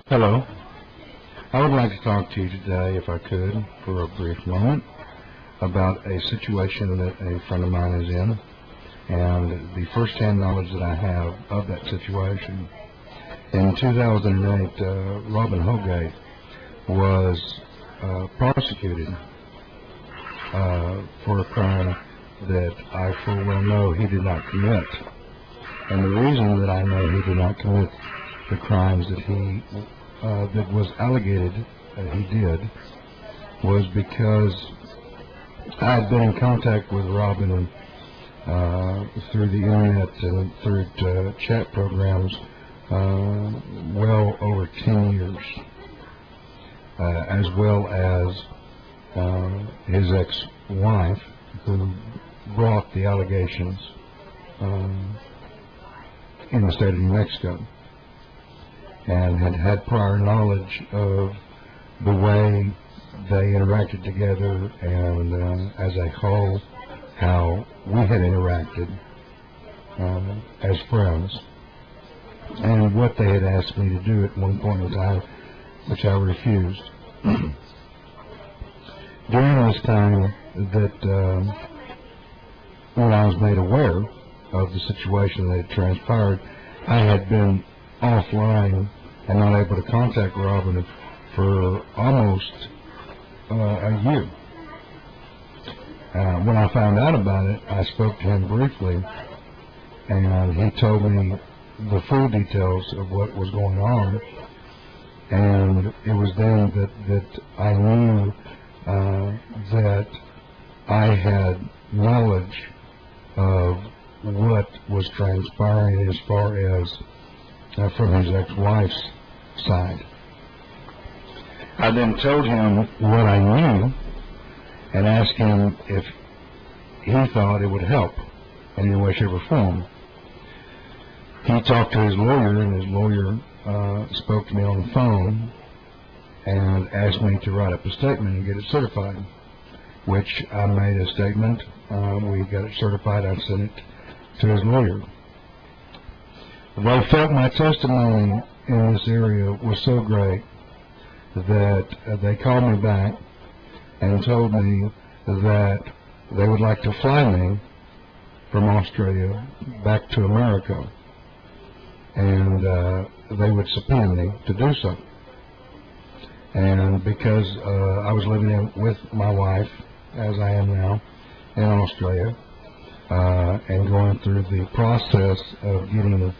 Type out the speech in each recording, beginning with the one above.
Hello. I would like to talk to you today, if I could, for a brief moment, about a situation that a friend of mine is in, and the first-hand knowledge that I have of that situation. In 2008, Robin Holgate was prosecuted for a crime that I full well know he did not commit. And the reason that I know he did not commit the crimes that he that was alleged he did was because I had been in contact with Robin through the internet and through chat programs well over 10 years, as well as his ex-wife, who brought the allegations in the state of New Mexico, and had prior knowledge of the way they interacted together, and as a whole, how we had interacted as friends, and what they had asked me to do at one point in time, which I refused. During this time that when I was made aware of the situation that had transpired, I had been offline and not able to contact Robin for almost a year. When I found out about it, I spoke to him briefly, and he told me the full details of what was going on, and it was then that I knew that I had knowledge of what was transpiring as far as from his ex-wife's side. I then told him what I knew and asked him if he thought it would help in any way, shape, or form. He talked to his lawyer, and his lawyer spoke to me on the phone and asked me to write up a statement and get it certified, which I made a statement. We got it certified. I sent it to his lawyer. They felt my testimony in this area was so great that they called me back and told me that they would like to fly me from Australia back to America, and they would subpoena me to do so. And because I was living with my wife, as I am now, in Australia, and going through the process of getting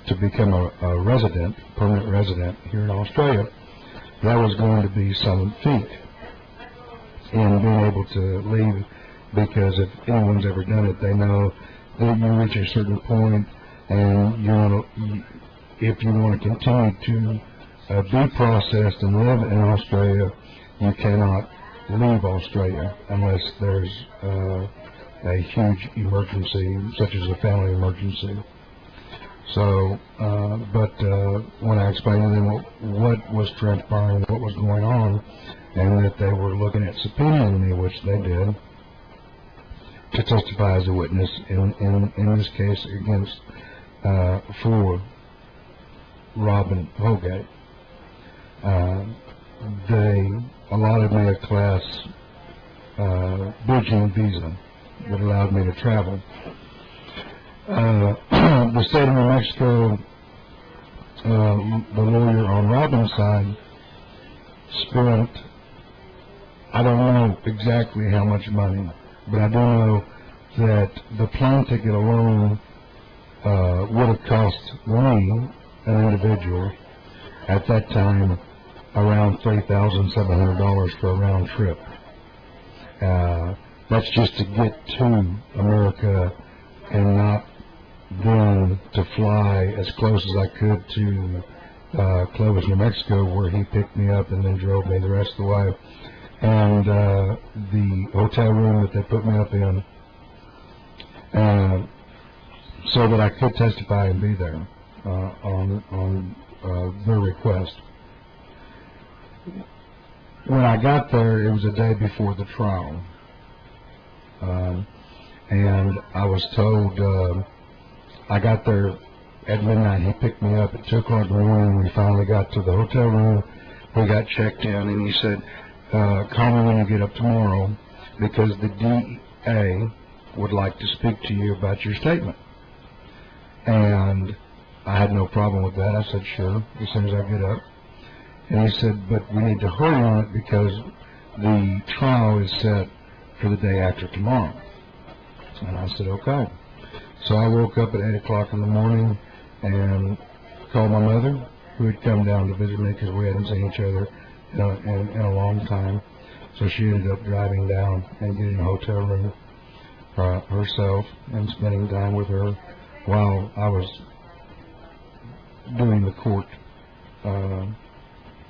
to become a resident, permanent resident here in Australia, that was going to be some feat in being able to leave, because if anyone's ever done it, they know that you reach a certain point, and if you want to continue to be processed and live in Australia, you cannot leave Australia unless there's a huge emergency, such as a family emergency. So, but when I explained to them what was transpiring, what was going on, and that they were looking at subpoenaing me, which they did, to testify as a witness in this case against for Robin Holgate, they allotted me a class bridging visa that allowed me to travel. The state of New Mexico, the lawyer on Robin's side, spent, I don't know exactly how much money, but I do know that the plane ticket alone would have cost me, an individual, at that time, around $3,700 for a round trip. That's just to get to America, and not then to fly as close as I could to Clovis, New Mexico, where he picked me up and then drove me the rest of the way. And the hotel room that they put me up in, so that I could testify and be there on their request. When I got there, it was a day before the trial, and I was told I got there at midnight, he picked me up at 2 o'clock in the morning. We finally got to the hotel room. We got checked in, and he said, call me when you get up tomorrow, because the DA would like to speak to you about your statement. And I had no problem with that. I said, sure, as soon as I get up. And he said, but we need to hurry on it because the trial is set for the day after tomorrow. And I said, okay. So I woke up at 8 o'clock in the morning and called my mother, who had come down to visit me because we hadn't seen each other in a long time. So she ended up driving down and getting a hotel room herself and spending time with her while I was doing the court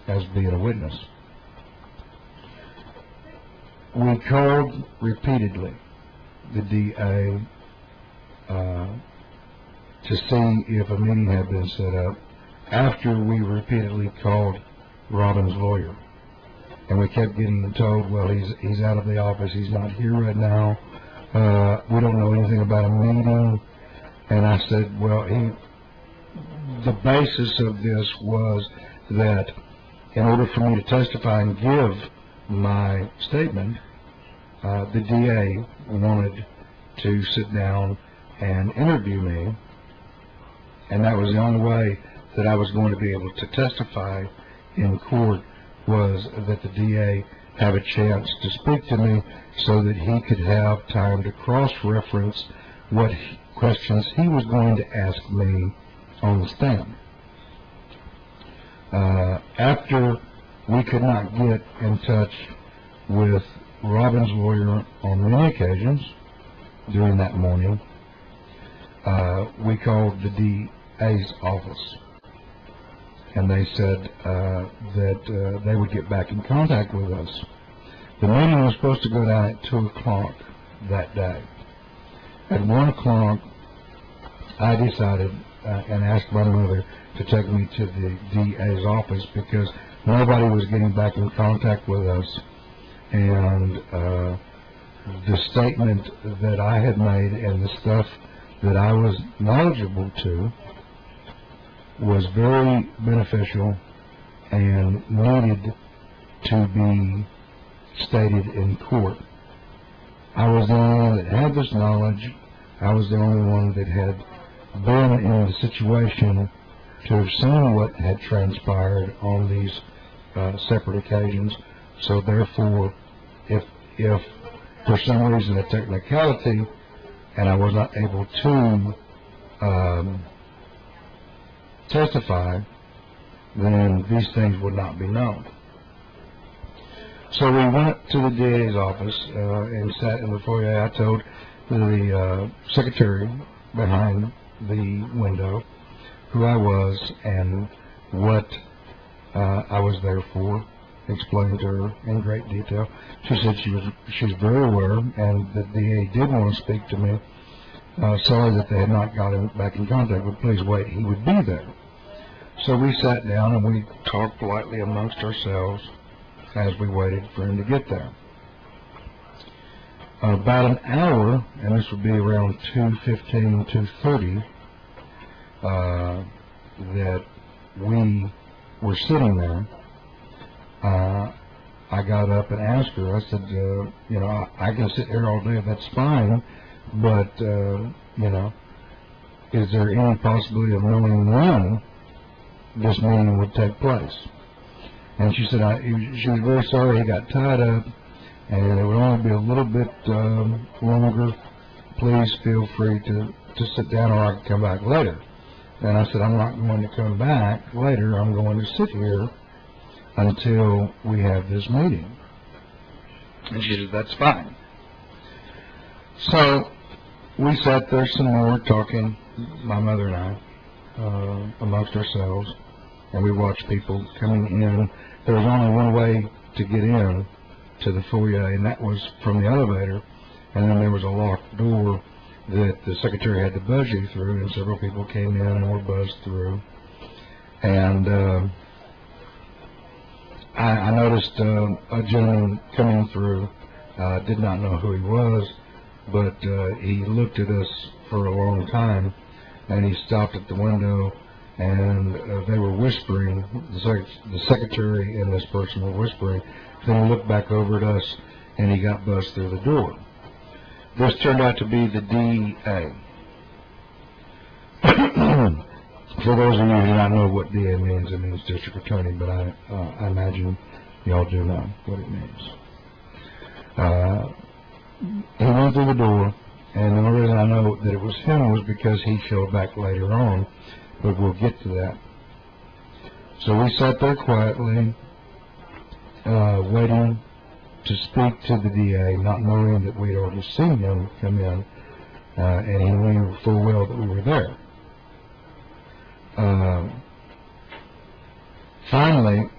as being a witness. We called repeatedly the DA to see if a meeting had been set up after we repeatedly called Robin's lawyer. And we kept getting told, well, he's out of the office, he's not here right now, we don't know anything about a meeting. And I said, well, the basis of this was that in order for me to testify and give my statement, the DA wanted to sit down and interview me, and that was the only way that I was going to be able to testify in court, was that the DA have a chance to speak to me so that he could have time to cross-reference what questions he was going to ask me on the stand. After we could not get in touch with Robin's lawyer on many occasions during that morning, we called the DA's office, and they said that they would get back in contact with us. The meeting was supposed to go down at 2 o'clock that day. At 1 o'clock, I decided and asked my mother to take me to the DA's office because nobody was getting back in contact with us, and the statement that I had made and the stuff that I was knowledgeable to was very beneficial and needed to be stated in court. I was the only one that had this knowledge. I was the only one that had been in the situation to have seen what had transpired on these separate occasions. So therefore, if for some reason a technicality and I was not able to testify, then these things would not be known. So we went to the DA's office and sat in the foyer. I told the secretary behind the window who I was and what I was there for, explained to her in great detail. She said she was very aware, and the DA did want to speak to me. Sorry that they had not gotten back in contact, but please wait, he would be there. So we sat down and we talked politely amongst ourselves as we waited for him to get there. About an hour, and this would be around 2:15, 2:30, that we were sitting there, I got up and asked her, I said, you know, I can sit here all day, that's fine, but, you know, is there any possibility of knowing when this meeting would take place? And she said, she was very sorry he got tied up, and it would only be a little bit longer. Please feel free to sit down, or I can come back later. And I said, I'm not going to come back later. I'm going to sit here until we have this meeting. And she said, that's fine. So we sat there some more talking, my mother and I, amongst ourselves, and we watched people coming in. There was only one way to get in to the foyer, and that was from the elevator, and then there was a locked door that the secretary had to buzz you through, and several people came in and were buzzed through. And I noticed a gentleman coming through, did not know who he was, but he looked at us for a long time, and he stopped at the window, and they were whispering. The secretary and this person were whispering. Then he looked back over at us, and he got buzzed through the door. This turned out to be the DA. For those of you who do not know what DA means, it means district attorney, but I imagine y'all do know what it means. He went through the door, and the only reason I know that it was him was because he showed back later on, but we'll get to that. So we sat there quietly, waiting to speak to the DA, not knowing that we'd already seen him come in, and he knew full well that we were there. Finally,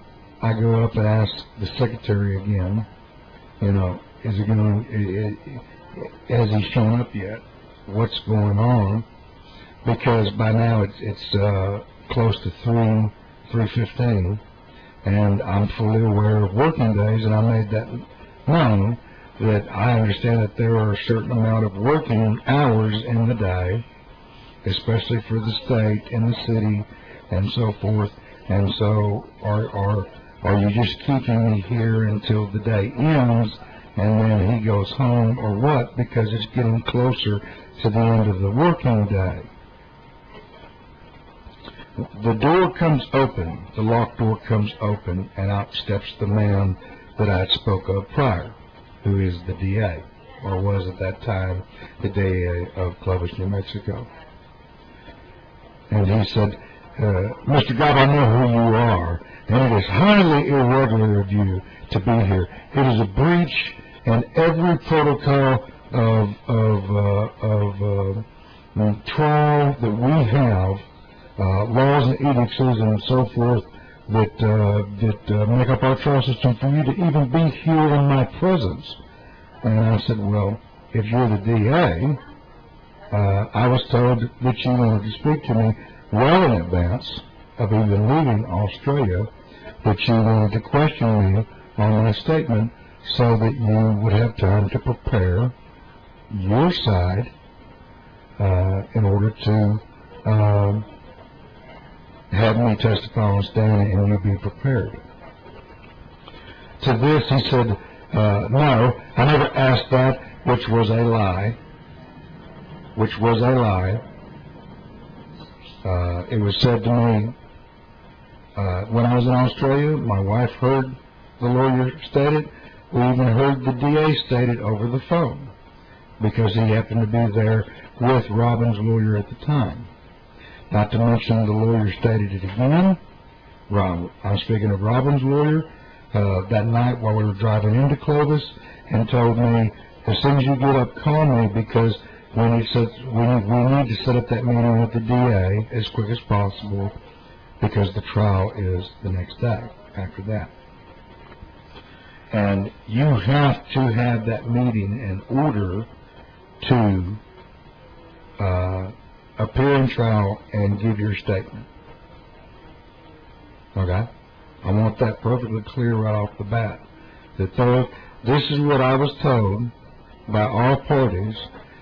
I go up and ask the secretary again, is he going? Has he shown up yet? What's going on? Because by now it's close to 3:15, and I'm fully aware of working days, and I made that known that I understand that there are a certain amount of working hours in the day, especially for the state and the city and so forth. And so are you just keeping me here until the day ends and then he goes home, or what? Because it's getting closer to the end of the working day. The door comes open, the locked door comes open, and out steps the man that I spoke of prior, who is the DA, or was at that time the DA of Clovis, New Mexico. And he said, Mr. Goff, I know who you are, and it is highly irregular of you to be here. It is a breach in every protocol of trial that we have, laws and edicts and so forth that make up our trial system for you to even be here in my presence. And I said, well, if you're the DA, I was told that you wanted to speak to me well in advance of even leaving Australia, that you wanted to question me on my statement so that you would have time to prepare your side in order to have me testify on stand and you be prepared. To this he said, no, I never asked that, which was a lie. It was said to me when I was in Australia. My wife heard the lawyer state it. We even heard the DA state it over the phone, because he happened to be there with Robin's lawyer at the time. Not to mention the lawyer stated it again. I'm speaking of Robin's lawyer that night while we were driving into Clovis, and told me, as soon as you get up, call me, because we need to set up that meeting with the DA as quick as possible, because the trial is the next day after that. And you have to have that meeting in order to appear in trial and give your statement. Okay? I want that perfectly clear right off the bat. This is what I was told by all parties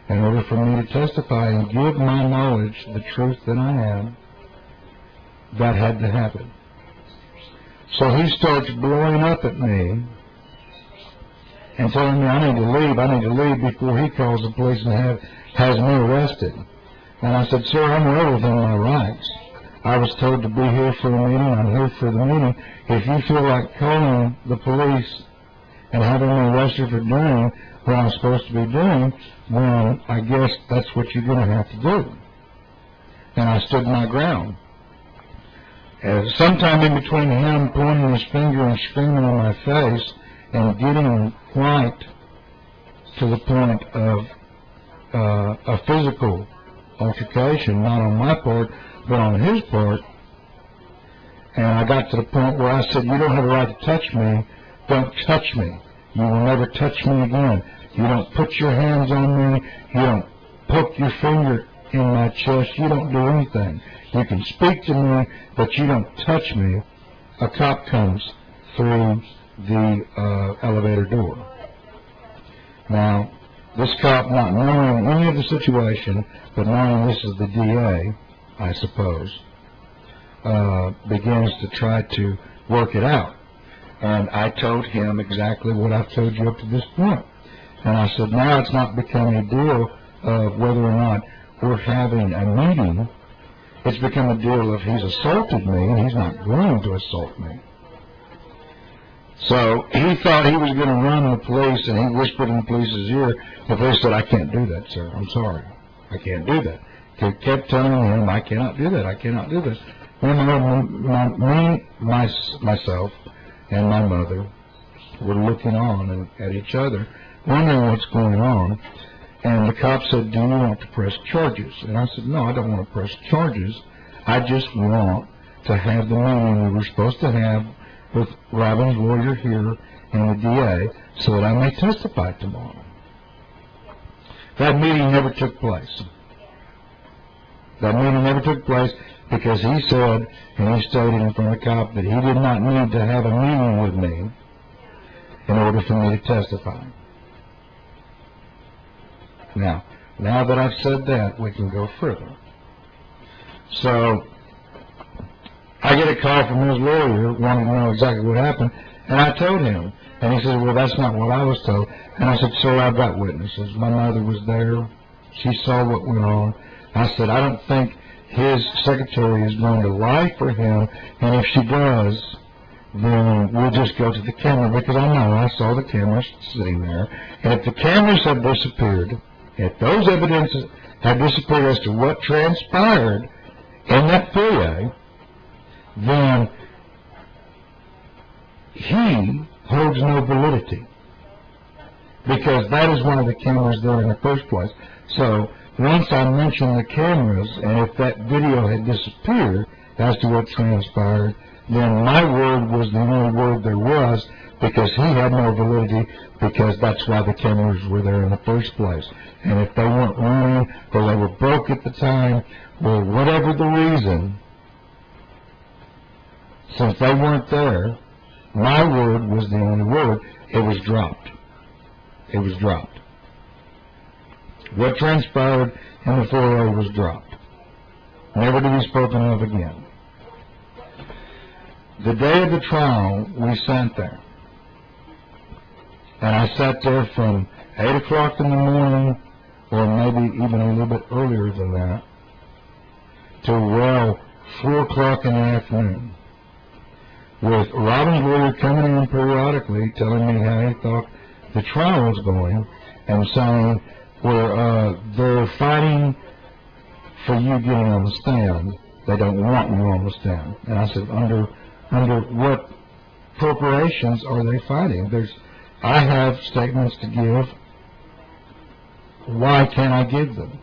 in order for me to testify and give my knowledge, the truth that I have. That had to happen. So he starts blowing up at me and telling me I need to leave before he calls the police and has me arrested. And I said, sir, I'm well within my rights. I was told to be here for the meeting. I'm here for the meeting. If you feel like calling the police and having me arrested for doing what I'm supposed to be doing, then I guess that's what you're going to have to do. And I stood my ground. Sometime in between him pointing his finger and screaming in my face and getting quite to the point of a physical altercation, not on my part, but on his part, and I got to the point where I said, you don't have a right to touch me. Don't touch me. You will never touch me again. You don't put your hands on me. You don't poke your finger in my chest. You don't do anything. You can speak to me, but you don't touch me. A cop comes through the elevator door. Now, this cop, not knowing any of the situation, but knowing this is the DA, I suppose, begins to try to work it out. And I told him exactly what I've told you up to this point. And I said, now it's not becoming a deal of whether or not we're having a meeting. It's become a deal of he's assaulted me, and he's not going to assault me. So he thought he was going to run the police, and he whispered in the police's ear. The police said, I can't do that, sir. I'm sorry. I can't do that. He kept telling him, I cannot do that. I cannot do this. Myself and my mother were looking on at each other, wondering what's going on. And the cop said, do you want to press charges? And I said, no, I don't want to press charges. I just want to have the meeting we were supposed to have with Robin's lawyer here and the DA so that I may testify tomorrow. That meeting never took place. That meeting never took place because he said, and he stated in front of the cop, that he did not need to have a meeting with me in order for me to testify. Now that I've said that, we can go further. So I get a call from his lawyer wanting to know exactly what happened, and I told him. And he said, well, that's not what I was told. And I said, sir, I've got witnesses. My mother was there. She saw what went on. I said, I don't think his secretary is going to lie for him, and if she does, then we'll just go to the camera, because I know I saw the cameras sitting there. And if the cameras have disappeared, if those evidences have disappeared as to what transpired in that Plea, then he holds no validity, because that is one of the cameras there in the first place. So once I mentioned the cameras, and if that video had disappeared as to what transpired, then my word was the only word there was, because he had no validity, because that's why the cameras were there in the first place. And if they weren't running, or they were broke at the time, or whatever the reason, since they weren't there, my word was the only word. It was dropped. It was dropped. What transpired in the 4A was dropped, never to be spoken of again. The day of the trial, we sat there. And I sat there from 8 o'clock in the morning, or maybe even a little bit earlier than that, till, well, 4 o'clock in the afternoon, with Robin's lawyer coming in periodically telling me how he thought the trial was going, and saying, well, they're fighting for you getting on the stand. They don't want you on the stand. And I said, under what appropriations are they fighting? I have statements to give. Why can't I give them?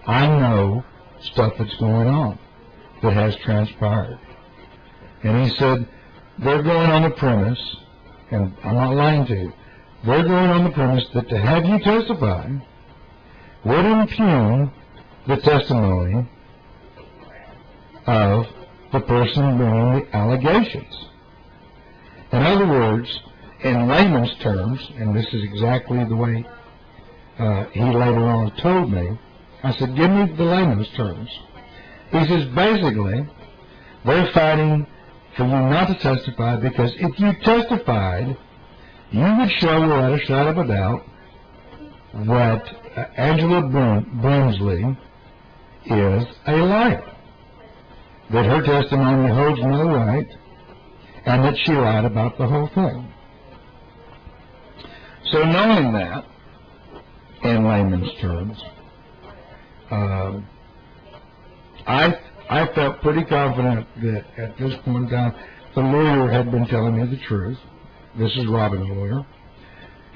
I know stuff that's going on that has transpired. And he said, they're going on the premise, and I'm not lying to you, they're going on the premise that to have you testify would impugn the testimony of the person bringing the allegations. In other words, in layman's terms, and this is exactly the way he later on told me, I said, give me the layman's terms. He says, basically, they're fighting for you not to testify, because if you testified, you would show without a shadow of a doubt that Angela Brimsley is a liar, that her testimony holds no weight, and that she lied about the whole thing. So knowing that, in layman's terms, I felt pretty confident that at this point in time, the lawyer had been telling me the truth. This is Robin's lawyer.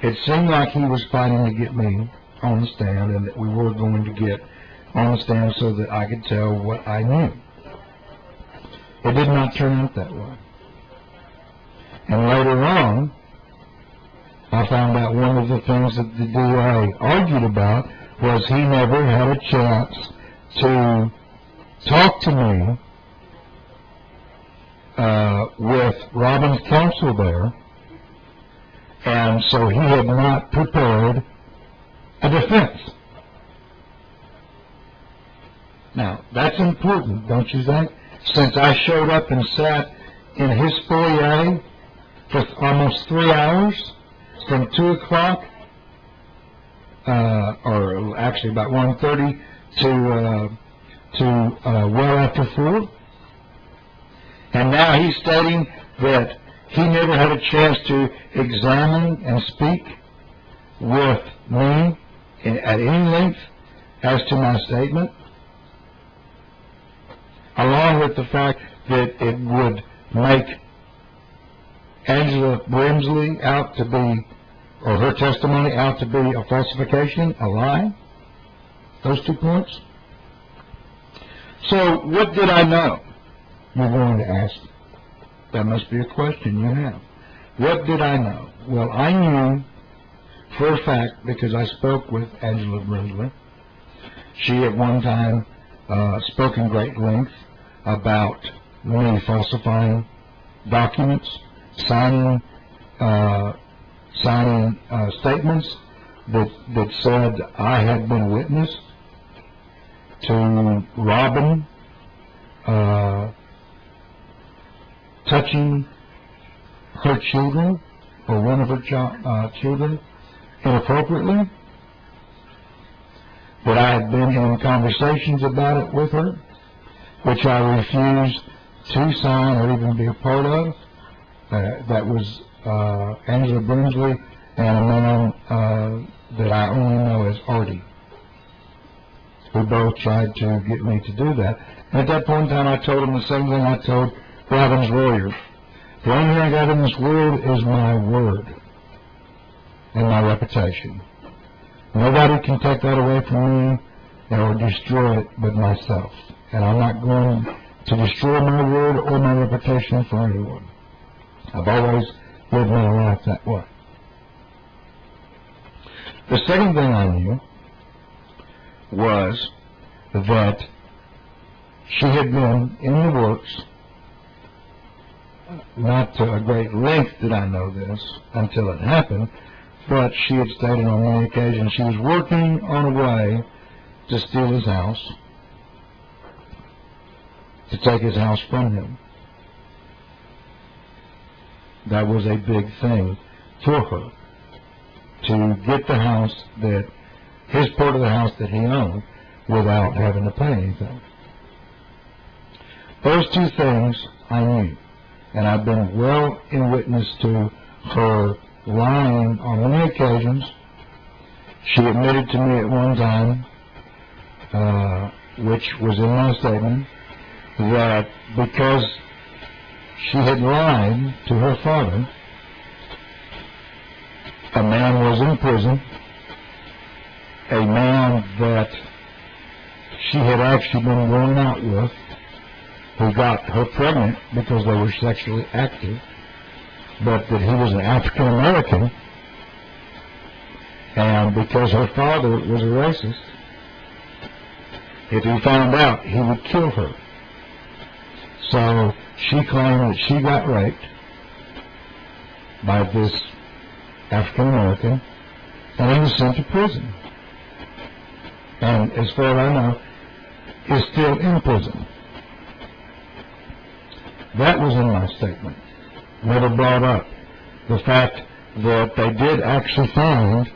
It seemed like he was fighting to get me on the stand, and that we were going to get on the stand so that I could tell what I knew. It did not turn out that way. And later on, I found out one of the things that the DA argued about was he never had a chance to talk to me with Robin's counsel there, and so he had not prepared a defense. Now, that's important, don't you think? Since I showed up and sat in his foyer for almost 3 hours, from 2 o'clock, or actually about 1:30 to well after 4. And now he's stating that he never had a chance to examine and speak with me at any length as to my statement, along with the fact that it would make Angela Brimsley out to be, or her testimony out to be a falsification, a lie. Those 2 points. So what did I know? You're going to ask. That must be a question you have. What did I know? Well, I knew for a fact, because I spoke with Angela Brimsley. She at one time spoke in great length about me falsifying documents, signing statements that said I had been witness to Robin touching her children, or one of her children, inappropriately, that I had been in conversations about it with her, which I refused to sign or even be a part of. That was Angela Brimsley and a man that I only know as Artie, who both tried to get me to do that. And at that point in time, I told him the same thing I told Robin's lawyer. The only thing I got in this world is my word and my reputation. Nobody can take that away from me or destroy it but myself. And I'm not going to destroy my word or my reputation for anyone. I've always lived my life that way. The second thing I knew was that she had been in the works. Not to a great length did I know this until it happened, but she had stated on many occasions she was working on a way to steal his house, to take his house from him. That was a big thing for her, to get the house that, his part of the house that he owned, without having to pay anything. Those 2 things I knew. And I've been well in witness to her lying on many occasions. She admitted to me at one time, which was in my statement, that because she had lied to her father, a man was in prison, a man that she had actually been going out with, who got her pregnant because they were sexually active, but that he was an African American, and because her father was a racist, if he found out, he would kill her. So she claimed that she got raped by this African American, and he was sent to prison. And as far as I know, is still in prison. That was in my statement. Never brought up the fact that they did actually find,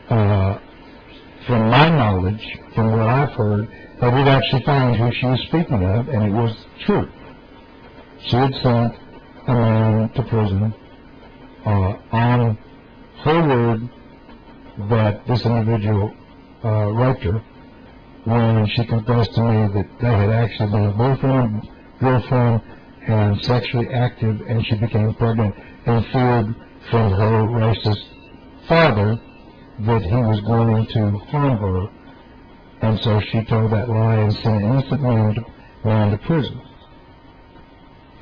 from my knowledge, from what I've heard, they did actually find who she was speaking of, and it was true. She had sent a man to prison on her word that this individual raped her, when she confessed to me that they had actually been boyfriend and girlfriend and sexually active, and she became pregnant and feared from her racist father that he was going to harm her, and so she told that lie and sent an innocent man to prison.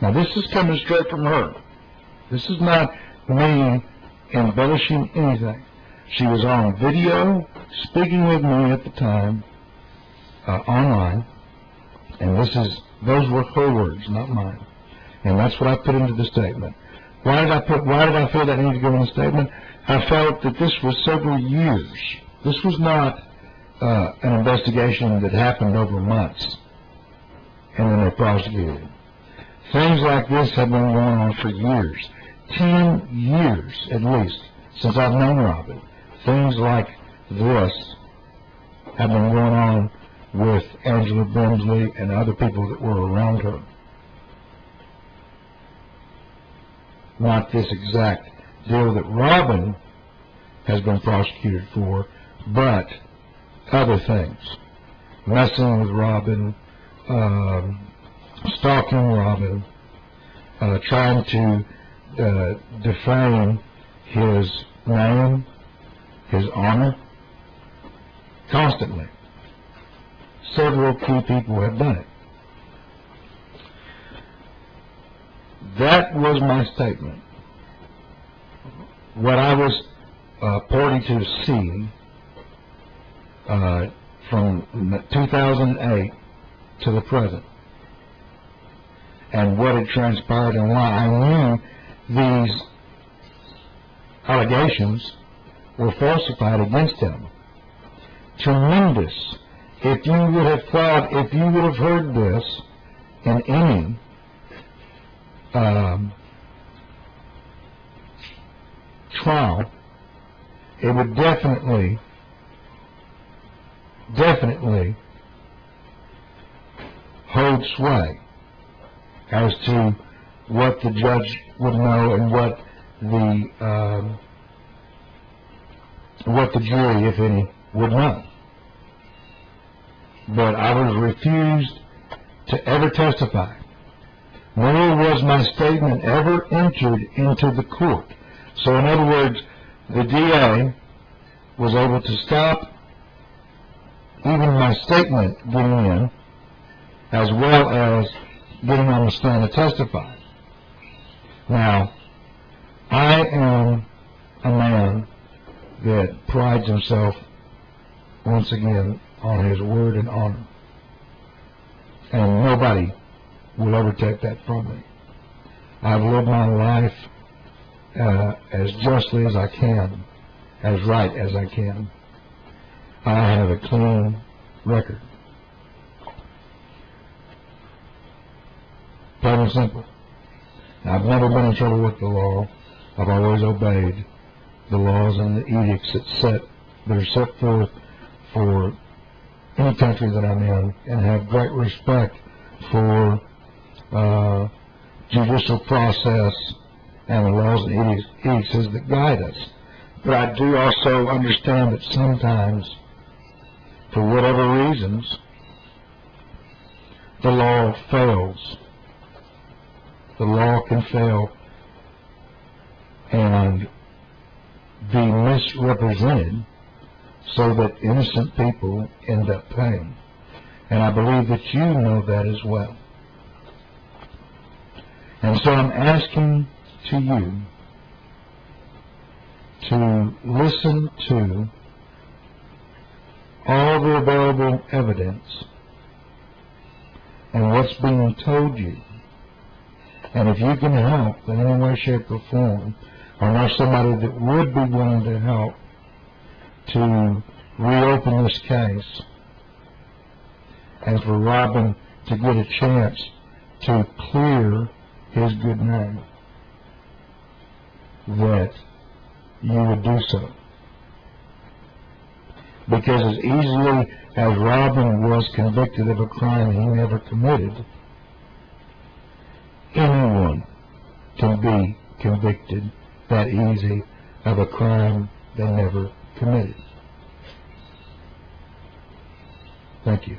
Now this is coming straight from her. This is not me embellishing anything. She was on video speaking with me at the time online, and those were her words, not mine. And that's what I put into the statement. Why did I feel that needed to go in the statement? I felt that this was several years. This was not an investigation that happened over months and then they prosecuted. Things like this have been going on for years. 10 years at least since I've known Robin. Things like this have been going on with Angela Brimsley and other people that were around her. Not this exact deal that Robin has been prosecuted for, but other things. Messing with Robin, stalking Robin, trying to defame his name, his honor, constantly. Several key people have done it. That was my statement. What I was party to see from 2008 to the present, and what had transpired and why I knew these allegations were falsified against him. Tremendous. If you would have heard this in any trial, it would definitely hold sway as to what the judge would know and what the jury, if any, would know. But I was refused to ever testify, nor was my statement ever entered into the court. So in other words, the DA was able to stop even my statement getting in, as well as getting on the stand to testify. Now, I am a man that prides himself, once again, on his word and honor. And nobody will ever take that from me. I've lived my life as justly as I can, as right as I can. I have a clean record. Plain and simple. I've never been in trouble with the law. I've always obeyed the laws and the edicts that are set forth for any country that I'm in, and have great respect for judicial process and the laws and edicts that guide us. But I do also understand that sometimes, for whatever reasons, the law fails. The law can fail and be misrepresented so that innocent people end up paying. And I believe that you know that as well. And so I'm asking to you to listen to all the available evidence and what's being told you. And if you can help in any way, shape, or form, or know somebody that would be willing to help to reopen this case, and for Robin to get a chance to clear his good name, that you would do so. Because as easily as Robin was convicted of a crime he never committed, anyone can be convicted that easy of a crime they never committed. Thank you.